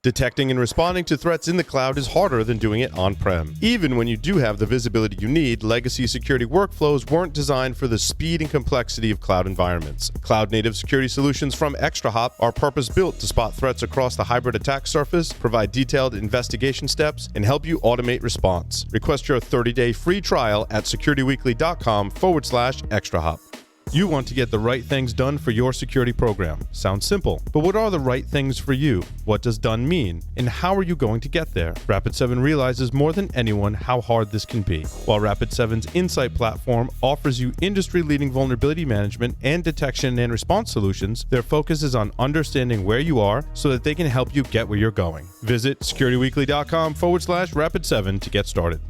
Detecting and responding to threats in the cloud is harder than doing it on-prem. Even when you do have the visibility you need, legacy security workflows weren't designed for the speed and complexity of cloud environments. Cloud-native security solutions from ExtraHop are purpose-built to spot threats across the hybrid attack surface, provide detailed investigation steps, and help you automate response. Request your 30-day free trial at securityweekly.com/ExtraHop. You want to get the right things done for your security program. Sounds simple, but what are the right things for you? What does done mean? And how are you going to get there? Rapid7 realizes more than anyone how hard this can be. While Rapid7's Insight platform offers you industry-leading vulnerability management and detection and response solutions, their focus is on understanding where you are so that they can help you get where you're going. Visit securityweekly.com/Rapid7 to get started.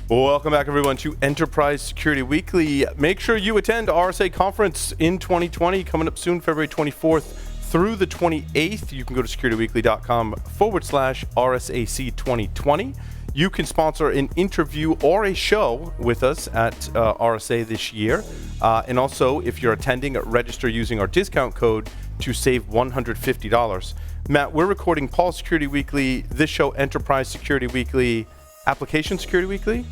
Welcome back, everyone, to Enterprise Security Weekly. Make sure you attend RSA Conference in 2020, coming up soon, February 24th through the 28th. You can go to securityweekly.com/RSAC 2020. You can sponsor an interview or a show with us at RSA this year. And also, if you're attending, register using our discount code to save $150. Matt, we're recording Paul Security Weekly, this show Enterprise Security Weekly, Application Security Weekly?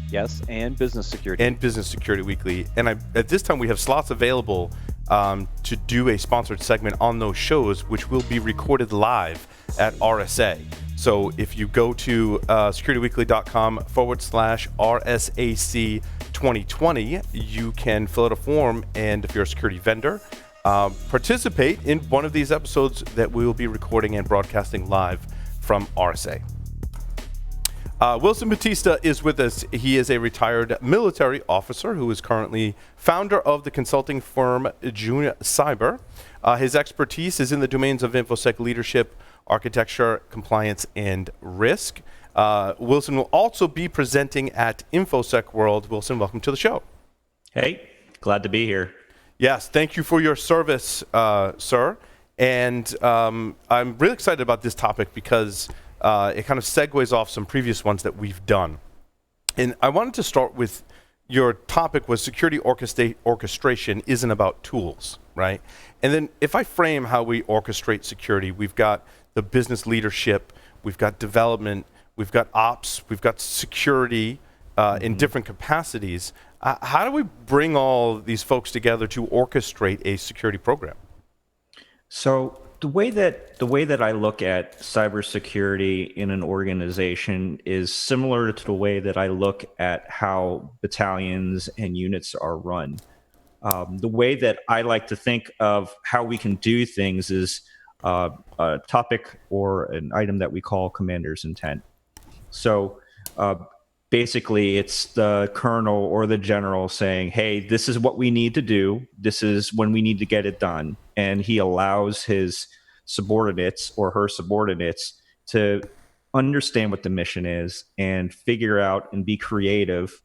Yes, and Business Security. And Business Security Weekly. And at this time, we have slots available to do a sponsored segment on those shows, which will be recorded live at RSA. So if you go to securityweekly.com/RSAC 2020, you can fill out a form, and if you're a security vendor, participate in one of these episodes that we will be recording and broadcasting live from RSA. Wilson Bautista is with us. He is a retired military officer who is currently founder of the consulting firm Jun Cyber. His expertise is in the domains of InfoSec leadership, architecture, compliance, and risk. Wilson will also be presenting at InfoSec World. Wilson, welcome to the show. Hey, glad to be here. Yes, thank you for your service, sir. And I'm really excited about this topic because it kind of segues off some previous ones that we've done. And I wanted to start with your topic was security orchestration isn't about tools, right? And then if I frame how we orchestrate security, we've got the business leadership, we've got development, we've got ops, we've got security in different capacities. How do we bring all these folks together to orchestrate a security program? So the way that I look at cybersecurity in an organization is similar to the way that I look at how battalions and units are run. The way that I like to think of how we can do things is a topic or an item that we call commander's intent. So basically, it's the colonel or the general saying, hey, this is what we need to do. This is when we need to get it done. And he allows his subordinates or her subordinates to understand what the mission is and figure out and be creative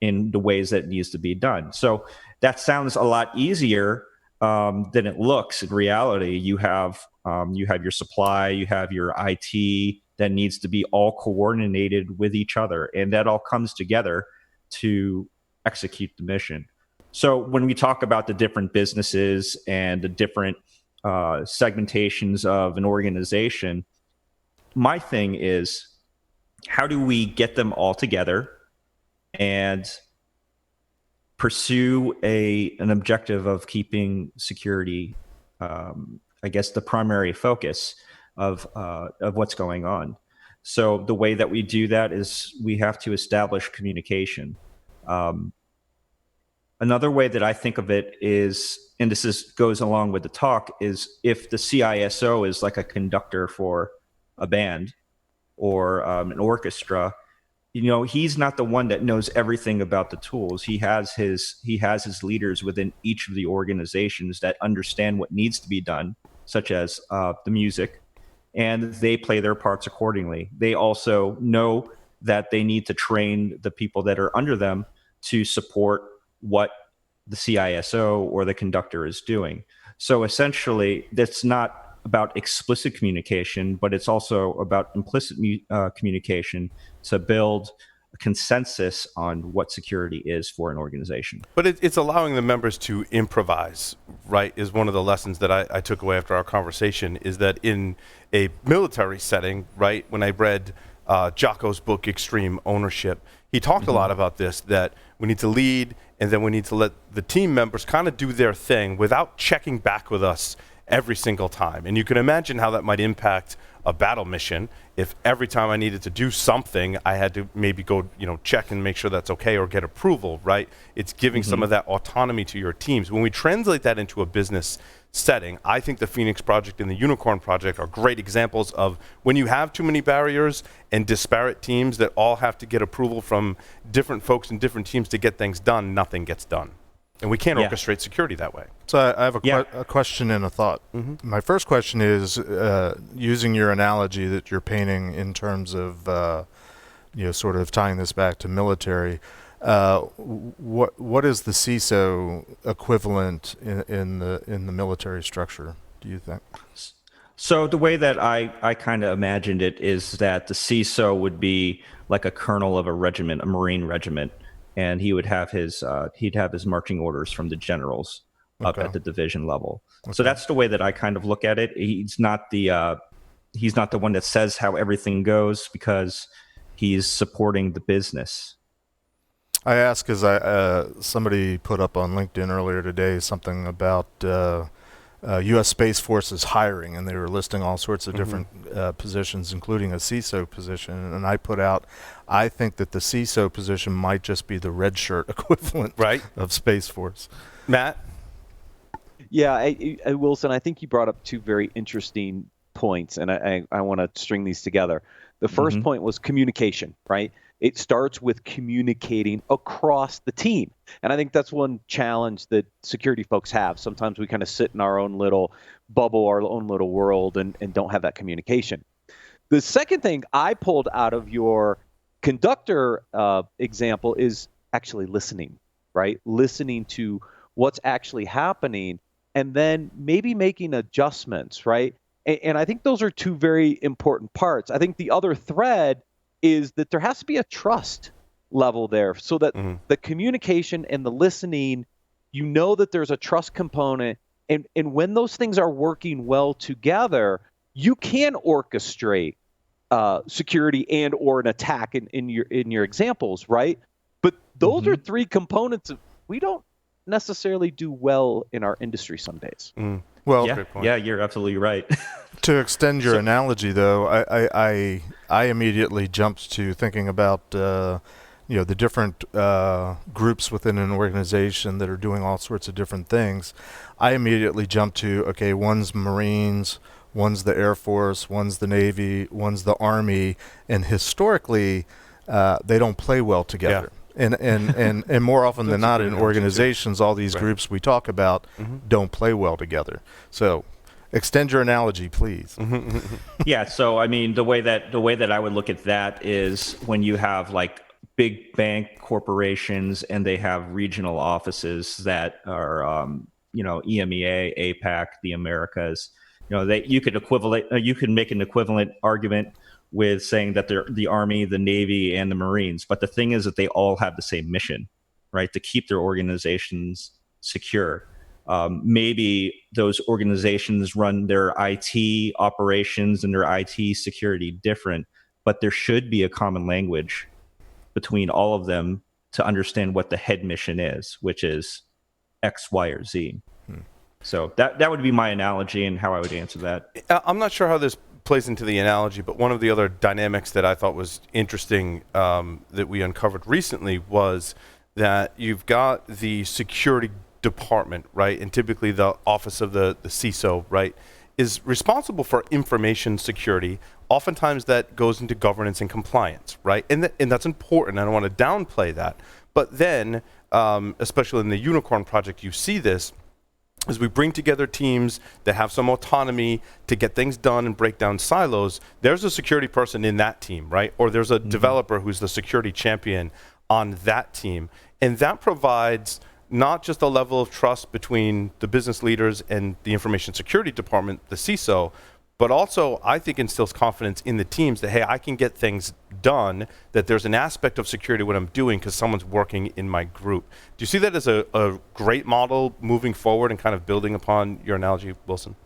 in the ways that it needs to be done. So that sounds a lot easier than it looks. In reality, you have your supply, you have your IT that needs to be all coordinated with each other, and that all comes together to execute the mission. So when we talk about the different businesses and the different segmentations of an organization, my thing is, how do we get them all together and pursue an objective of keeping security, I guess, the primary focus of what's going on. So the way that we do that is we have to establish communication. Another way that I think of it is, and goes along with the talk, is if the CISO is like a conductor for a band or an orchestra, he's not the one that knows everything about the tools. He has his leaders within each of the organizations that understand what needs to be done, such as the music, and they play their parts accordingly. They also know that they need to train the people that are under them to support what the CISO or the conductor is doing. So essentially, that's not about explicit communication, but it's also about implicit communication to build consensus on what security is for an organization. But it's allowing the members to improvise, right, is one of the lessons that I took away after our conversation, is that in a military setting, right, when I read Jocko's book, Extreme Ownership, he talked a lot about this, that we need to lead and then we need to let the team members kind of do their thing without checking back with us every single time. And you can imagine how that might impact a battle mission if every time I needed to do something, I had to maybe go, check and make sure that's okay or get approval, right? It's giving some of that autonomy to your teams. When we translate that into a business setting, I think the Phoenix Project and the Unicorn Project are great examples of when you have too many barriers and disparate teams that all have to get approval from different folks and different teams to get things done, nothing gets done. And we can't orchestrate security that way. So I have a question and a thought. My first question is, using your analogy that you're painting in terms of, sort of tying this back to military, what is the CISO equivalent in the military structure, do you think? So the way that I kind of imagined it is that the CISO would be like a colonel of a regiment, a Marine regiment. And he would have his marching orders from the generals up at the division level. So that's the way that I kind of look at it. He's not the one that says how everything goes, because he's supporting the business. I ask because somebody put up on LinkedIn earlier today something about U.S. Space Force is hiring, and they were listing all sorts of different positions, including a CISO position. And I put out, I think that the CISO position might just be the red shirt equivalent of Space Force. Matt? Yeah, Wilson, I think you brought up two very interesting points, and I want to string these together. The first point was communication, right? It starts with communicating across the team. And I think that's one challenge that security folks have. Sometimes we kind of sit in our own little bubble, our own little world, and don't have that communication. The second thing I pulled out of your conductor example is actually listening, right? Listening to what's actually happening and then maybe making adjustments, right? And I think those are two very important parts. I think the other thread is that there has to be a trust level there, so that the communication and the listening, that there's a trust component. And when those things are working well together, you can orchestrate security and or an attack in your examples, right? But those are three components we don't necessarily do well in our industry some days. Well, yeah, you're absolutely right. To extend your analogy, though, I immediately jumped to thinking about the different groups within an organization that are doing all sorts of different things. I immediately jumped to, okay, one's Marines, one's the Air Force, one's the Navy, one's the Army, and historically they don't play well together. Yeah. And more often than not in organizations, all these groups we talk about don't play well together. So extend your analogy, please. Yeah, so I mean, the way that I would look at that is when you have like big bank corporations and they have regional offices that are EMEA, APAC, the Americas. You could make an equivalent argument with saying that they're the Army, the Navy, and the Marines. But the thing is that they all have the same mission, right? To keep their organizations secure. Maybe those organizations run their IT operations and their IT security different, but there should be a common language between all of them to understand what the head mission is, which is X, Y, or Z. So that would be my analogy and how I would answer that. I'm not sure how this plays into the analogy, but one of the other dynamics that I thought was interesting that we uncovered recently was that you've got the security department, right? And typically the office of the CISO, right, is responsible for information security. Oftentimes that goes into governance and compliance, right? And that's important. I don't want to downplay that. But then, especially in the Unicorn Project, you see this as we bring together teams that have some autonomy to get things done and break down silos. There's a security person in that team, right? Or there's a developer who's the security champion on that team. And that provides not just a level of trust between the business leaders and the information security department, the CISO, but also I think instills confidence in the teams that, hey, I can get things done, that there's an aspect of security what I'm doing because someone's working in my group. Do you see that as a great model moving forward and kind of building upon your analogy, Wilson?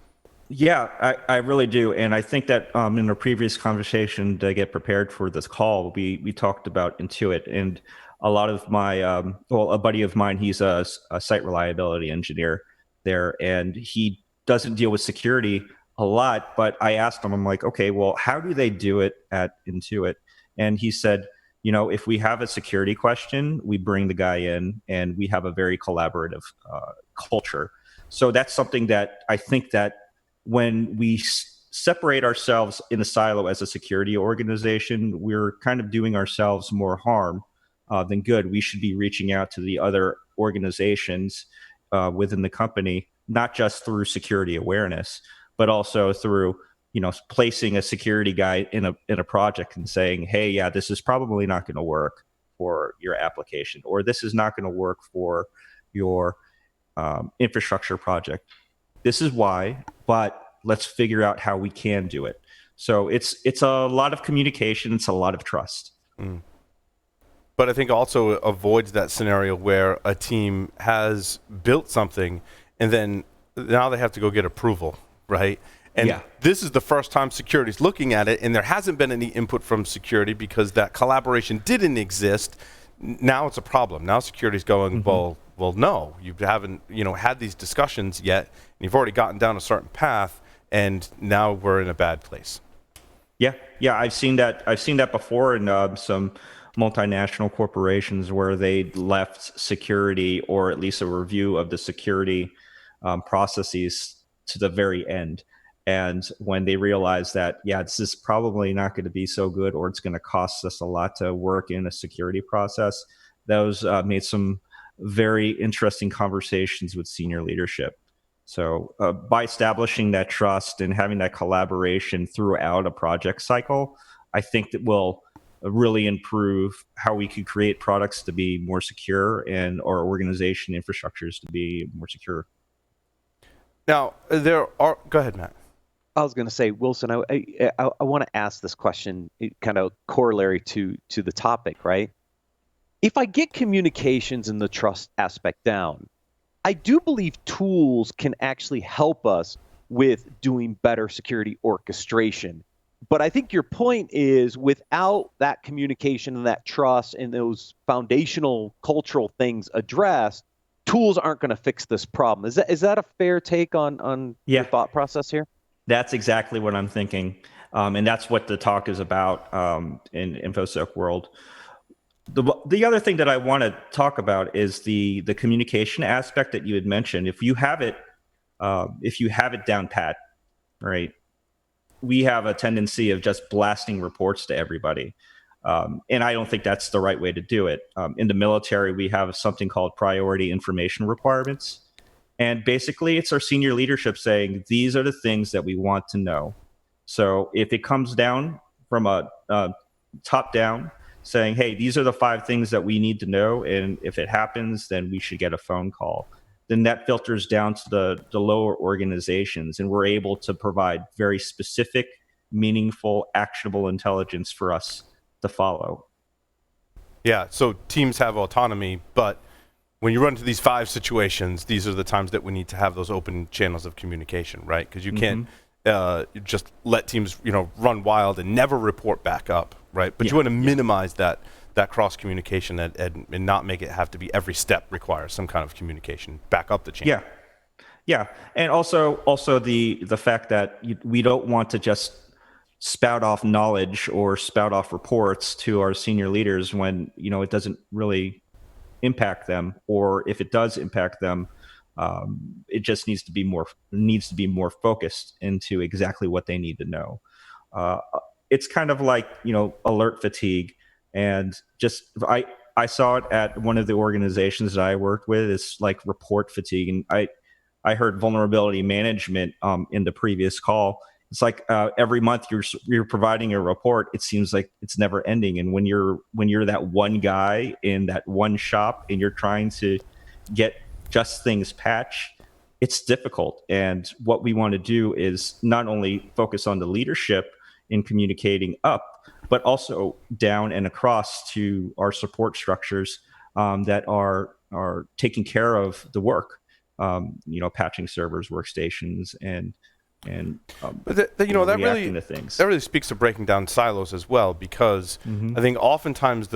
Yeah, I really do. And I think that in a previous conversation to get prepared for this call, we talked about Intuit. And a lot of my, a buddy of mine, he's a site reliability engineer there, and he doesn't deal with security a lot. But I asked him, I'm like, okay, well, how do they do it at Intuit? And he said, if we have a security question, we bring the guy in and we have a very collaborative culture. So that's something that I think that when we separate ourselves in a silo as a security organization, we're kind of doing ourselves more harm than good. We should be reaching out to the other organizations within the company, not just through security awareness, but also through placing a security guy in a project and saying, hey, yeah, this is probably not going to work for your application, or this is not going to work for your infrastructure project. This is why, but let's figure out how we can do it. So it's a lot of communication. It's a lot of trust. Mm. But I think also avoids that scenario where a team has built something and then now they have to go get approval, right? And this is the first time security's looking at it, and there hasn't been any input from security because that collaboration didn't exist. Now it's a problem. Now security's going, well, no, you haven't, had these discussions yet, and you've already gotten down a certain path, and now we're in a bad place. Yeah, I've seen that. I've seen that before in some multinational corporations where they left security, or at least a review of the security processes, to the very end. And when they realize that, this is probably not going to be so good, or it's going to cost us a lot to work in a security process, those made some very interesting conversations with senior leadership. So by establishing that trust and having that collaboration throughout a project cycle, I think that will really improve how we can create products to be more secure and our organization infrastructures to be more secure. Now, go ahead, Matt. I was going to say, Wilson, I want to ask this question, kind of corollary to the topic, right? If I get communications and the trust aspect down, I do believe tools can actually help us with doing better security orchestration. But I think your point is, without that communication and that trust and those foundational cultural things addressed, tools aren't going to fix this problem. Is that a fair take on your thought process here? That's exactly what I'm thinking. And that's what the talk is about in InfoSec world. The other thing that I want to talk about is the communication aspect that you had mentioned. If you have it down pat, right? We have a tendency of just blasting reports to everybody. And I don't think that's the right way to do it. In the military, we have something called priority information requirements. And basically, it's our senior leadership saying, these are the things that we want to know. So if it comes down from a top down, saying, hey, these are the 5 things that we need to know, and if it happens, then we should get a phone call. Then that filters down to the lower organizations, and we're able to provide very specific, meaningful, actionable intelligence for us to follow. Yeah, so teams have autonomy, but when you run into these 5 situations, these are the times that we need to have those open channels of communication, right? Because you can't just let teams, run wild and never report back up, right? But you want to minimize that cross communication and not make it have to be every step requires some kind of communication back up the chain. Yeah, and also the fact that we don't want to just spout off knowledge or spout off reports to our senior leaders when it doesn't really impact them, or if it does impact them, it just needs to be more focused into exactly what they need to know. It's kind of like alert fatigue, and just I saw it at one of the organizations that I worked with. It's like report fatigue, and I heard vulnerability management in the previous call. It's like every month you're providing a report. It seems like it's never ending. And when you're that one guy in that one shop and you're trying to get just things patched, it's difficult. And what we want to do is not only focus on the leadership in communicating up, but also down and across to our support structures that are taking care of the work. Patching servers, workstations, and but that reacting to things. That really speaks to breaking down silos as well, because I think oftentimes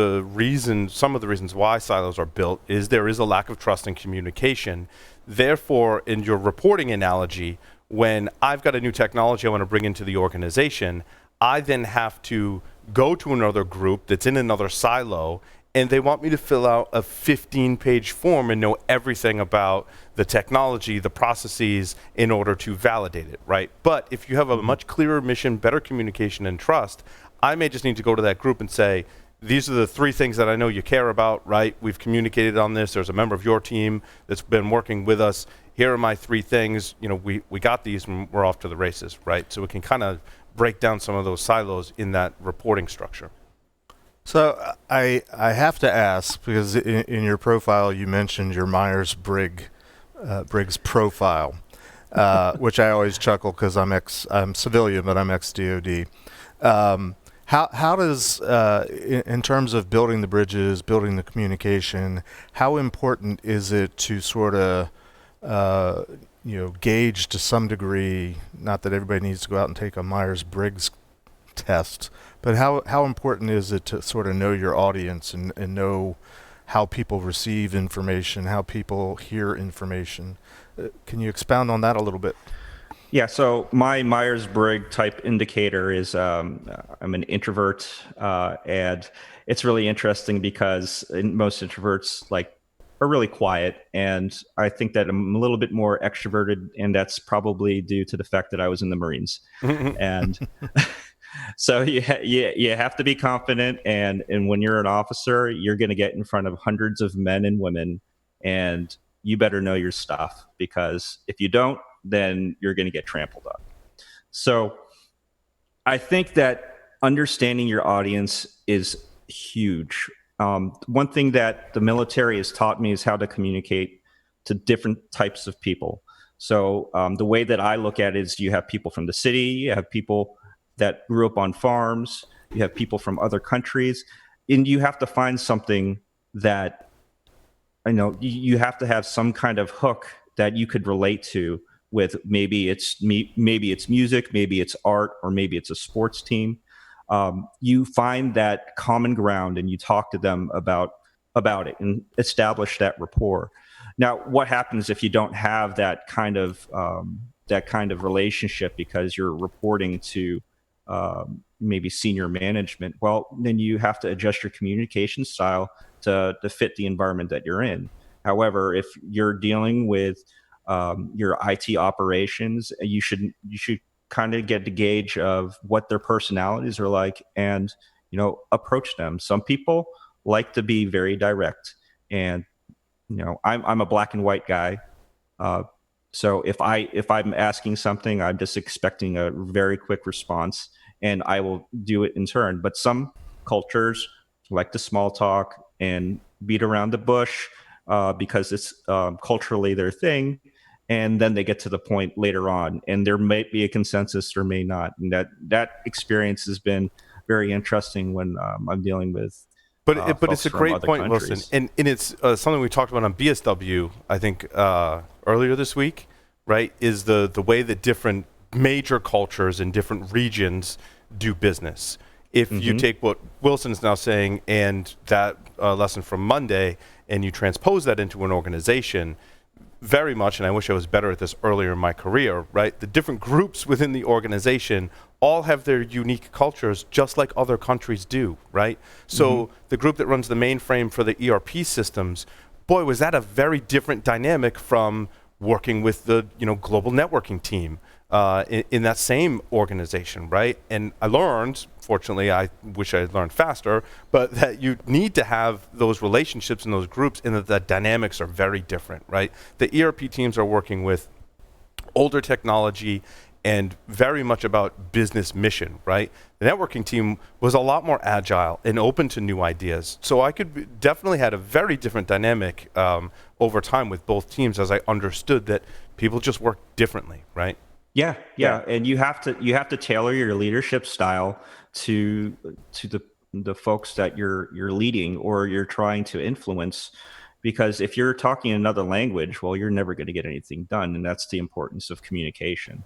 some of the reasons why silos are built is there is a lack of trust and communication. Therefore, in your reporting analogy, when I've got a new technology I want to bring into the organization, I then have to go to another group that's in another silo, and they want me to fill out a 15-page form and know everything about the technology, the processes, in order to validate it, right? But if you have a much clearer mission, better communication and trust, I may just need to go to that group and say, these are the 3 things that I know you care about, right? We've communicated on this. There's a member of your team that's been working with us. Here are my 3 things. We got these and we're off to the races, right? So we can kind of break down some of those silos in that reporting structure. So I have to ask, because in your profile you mentioned your Myers-Briggs profile, which I always chuckle because I'm civilian, but I'm ex-DoD. How does, in terms of building the bridges, building the communication, how important is it to sort of gauge to some degree, not that everybody needs to go out and take a Myers-Briggs test, but how important is it to sort of know your audience and know how people receive information, how people hear information? Can you expound on that a little bit? Yeah, so my Myers-Briggs type indicator is I'm an introvert, and it's really interesting because most introverts are really quiet, and I think that I'm a little bit more extroverted, and that's probably due to the fact that I was in the Marines. And so you have to be confident, and when you're an officer, you're going to get in front of hundreds of men and women, and you better know your stuff, because if you don't, then you're going to get trampled on. So I think that understanding your audience is huge. One thing that the military has taught me is how to communicate to different types of people. So the way that I look at it is you have people from the city, you have people that grew up on farms, you have people from other countries, and you have to find something that, you have to have some kind of hook that you could relate to with. Maybe it's music, maybe it's art, or maybe it's a sports team. You find that common ground and you talk to them about it and establish that rapport. Now, what happens if you don't have that kind of relationship because you're reporting to maybe senior management? Well, then you have to adjust your communication style to fit the environment that you're in. However, if you're dealing with your IT operations, you should kind of get the gauge of what their personalities are like and approach them. Some people like to be very direct, and I'm a black and white guy. So if I'm asking something, I'm just expecting a very quick response, and I will do it in turn. But some cultures like to small talk and beat around the bush because it's culturally their thing, and then they get to the point later on, and there may be a consensus or may not. And that experience has been very interesting when I'm dealing with. But it's a great point, countries. Wilson, and it's something we talked about on BSW, I think, earlier this week, right? Is the way that different major cultures in different regions do business. If you take what Wilson's now saying and that lesson from Monday, and you transpose that into an organization, very much, and I wish I was better at this earlier in my career, right? The different groups within the organization all have their unique cultures, just like other countries do, right? So the group that runs the mainframe for the ERP systems, boy, was that a very different dynamic from working with the global networking team in that same organization, right? And I learned, fortunately, I wish I had learned faster, but that you need to have those relationships in those groups, and that the dynamics are very different, right? The ERP teams are working with older technology and very much about business mission, right? The networking team was a lot more agile and open to new ideas. So I definitely had a very different dynamic over time with both teams, as I understood that People just work differently, right? Yeah, and you have to tailor your leadership style to the folks that you're leading or you're trying to influence. Because if you're talking another language, well, you're never going to get anything done, and that's the importance of communication.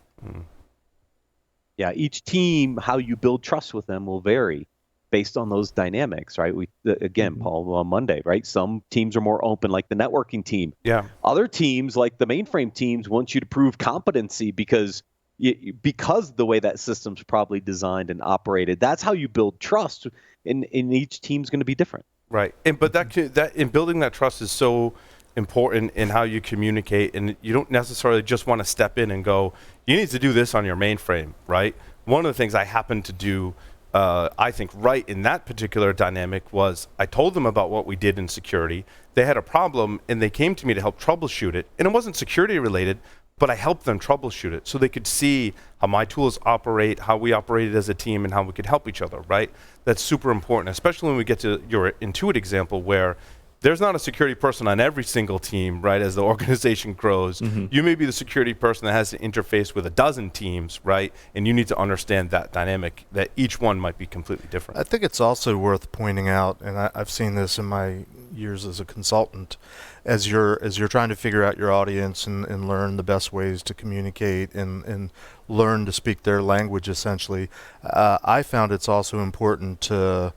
Yeah, each team, how you build trust with them will vary based on those dynamics, right? Again, Paul, on Monday, right? Some teams are more open, like the networking team. Yeah. Other teams, like the mainframe teams, want you to prove competency because the way that system's probably designed and operated. That's how you build trust, and each team's going to be different. Right, but that in building that trust is so important in how you communicate, and you don't necessarily just want to step in and go, you need to do this on your mainframe, right? One of the things I happened to do, I think, right in that particular dynamic was I told them about what we did in security. They had a problem, and they came to me to help troubleshoot it, and it wasn't security related, but I helped them troubleshoot it so they could see how my tools operate, how we operated as a team, and how we could help each other, right? That's super important, especially when we get to your Intuit example where there's not a security person on every single team, right, as the organization grows. You may be the security person that has to interface with a dozen teams, right? And you need to understand that dynamic, that each one might be completely different. I think it's also worth pointing out, and I've seen this in my years as a consultant, as you're trying to figure out your audience and learn the best ways to communicate and learn to speak their language, essentially. I found it's also important to,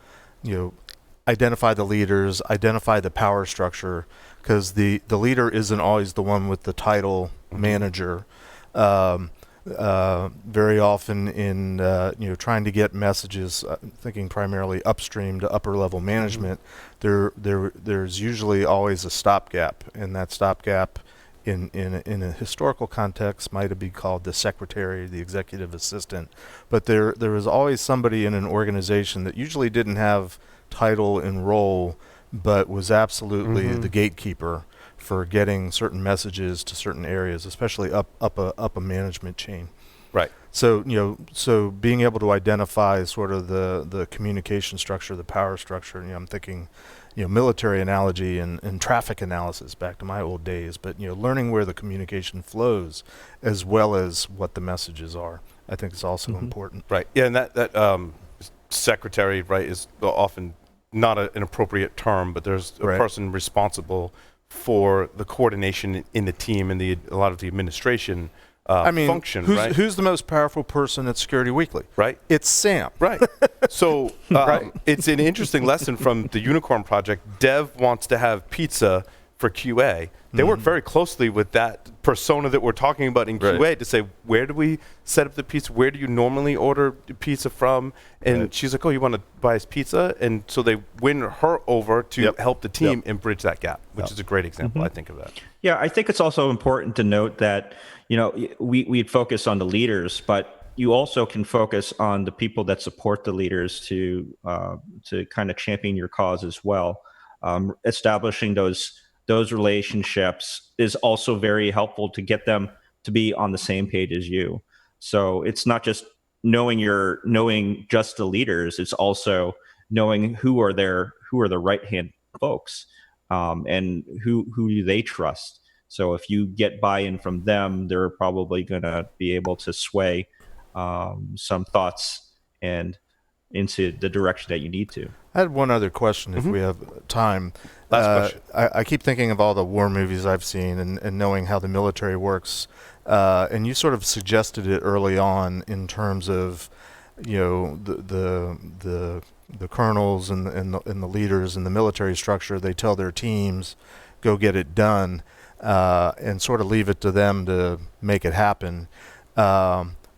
identify the leaders, identify the power structure, because the leader isn't always the one with the title manager. Very often in trying to get messages, thinking primarily upstream to upper level management, there's usually always a stopgap, and that stopgap in a historical context might be called the secretary, the executive assistant, but there was always somebody in an organization that usually didn't have title and role, but was absolutely the gatekeeper for getting certain messages to certain areas, especially up a management chain. Right. So so being able to identify sort of the communication structure, the power structure. I'm thinking, military analogy and traffic analysis back to my old days. But learning where the communication flows, as well as what the messages are, I think is also important. Right. Yeah, and that secretary, right, is often not an appropriate term, but there's a person responsible for the coordination in the team and a lot of the administration function, right? Who's the most powerful person at Security Weekly? Right. It's Sam. Right. So it's an interesting lesson from the Unicorn Project. Dev wants to have pizza for QA. They work very closely with that persona that we're talking about in QA to say, where do we set up the pizza? Where do you normally order pizza from? And she's like, oh, you want to buy us pizza? And so they win her over to help the team and bridge that gap, which is a great example, I think, of that. Yeah, I think it's also important to note that, we'd focus on the leaders, but you also can focus on the people that support the leaders to kind of champion your cause as well. Establishing those relationships is also very helpful to get them to be on the same page as you. So it's not just knowing just the leaders, it's also knowing who are the right hand folks, and who do they trust. So if you get buy-in from them, they're probably going to be able to sway some thoughts and into the direction that you need to. I had one other question if we have time. Last question. I keep thinking of all the war movies I've seen and knowing how the military works. And you sort of suggested it early on in terms of, the colonels and the leaders in the military structure. They tell their teams, go get it done, and sort of leave it to them to make it happen.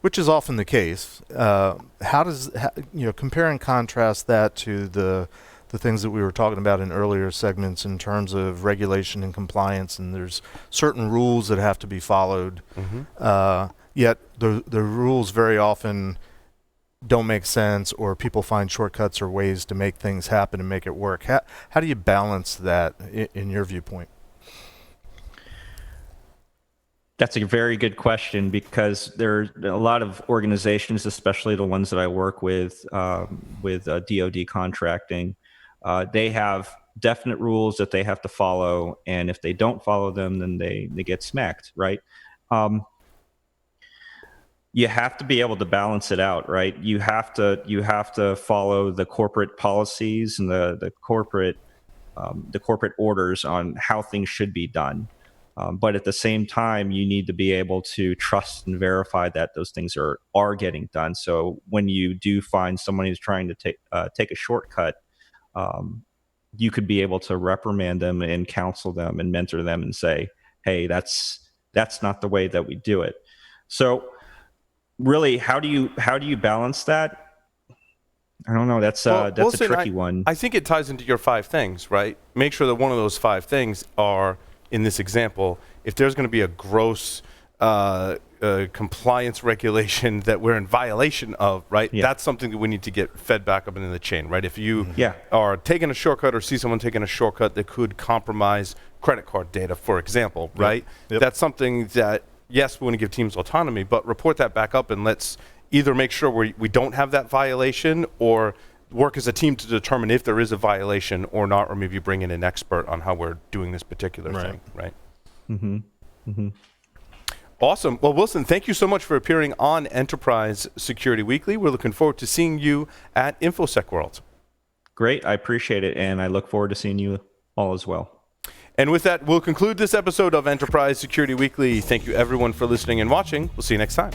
Which is often the case. How does compare and contrast that to the things that we were talking about in earlier segments in terms of regulation and compliance, and there's certain rules that have to be followed. Yet the rules very often don't make sense, or people find shortcuts or ways to make things happen and make it work. How do you balance that in your viewpoint? That's a very good question, because there are a lot of organizations, especially the ones that I work with DoD contracting. They have definite rules that they have to follow, and if they don't follow them, then they get smacked, right? You have to be able to balance it out, right? You have to follow the corporate policies and the corporate orders on how things should be done. But at the same time, you need to be able to trust and verify that those things are getting done. So when you do find someone who's trying to take a shortcut, you could be able to reprimand them and counsel them and mentor them and say, "Hey, that's not the way that we do it." So really, how do you balance that? I don't know. That's Wilson, a tricky one. I think it ties into your 5 things, right? Make sure that one of those 5 things are, in this example, if there's going to be a gross compliance regulation that we're in violation of, right? Yeah. That's something that we need to get fed back up into the chain, right? If you are taking a shortcut or see someone taking a shortcut that could compromise credit card data, for example, right? Yep. That's something that, yes, we want to give teams autonomy, but report that back up and let's either make sure we don't have that violation or work as a team to determine if there is a violation or not, or maybe bring in an expert on how we're doing this particular thing, right? Mm-hmm. Mm-hmm. Awesome. Well, Wilson, thank you so much for appearing on Enterprise Security Weekly. We're looking forward to seeing you at InfoSec World. Great. I appreciate it, and I look forward to seeing you all as well. And with that, we'll conclude this episode of Enterprise Security Weekly. Thank you, everyone, for listening and watching. We'll see you next time.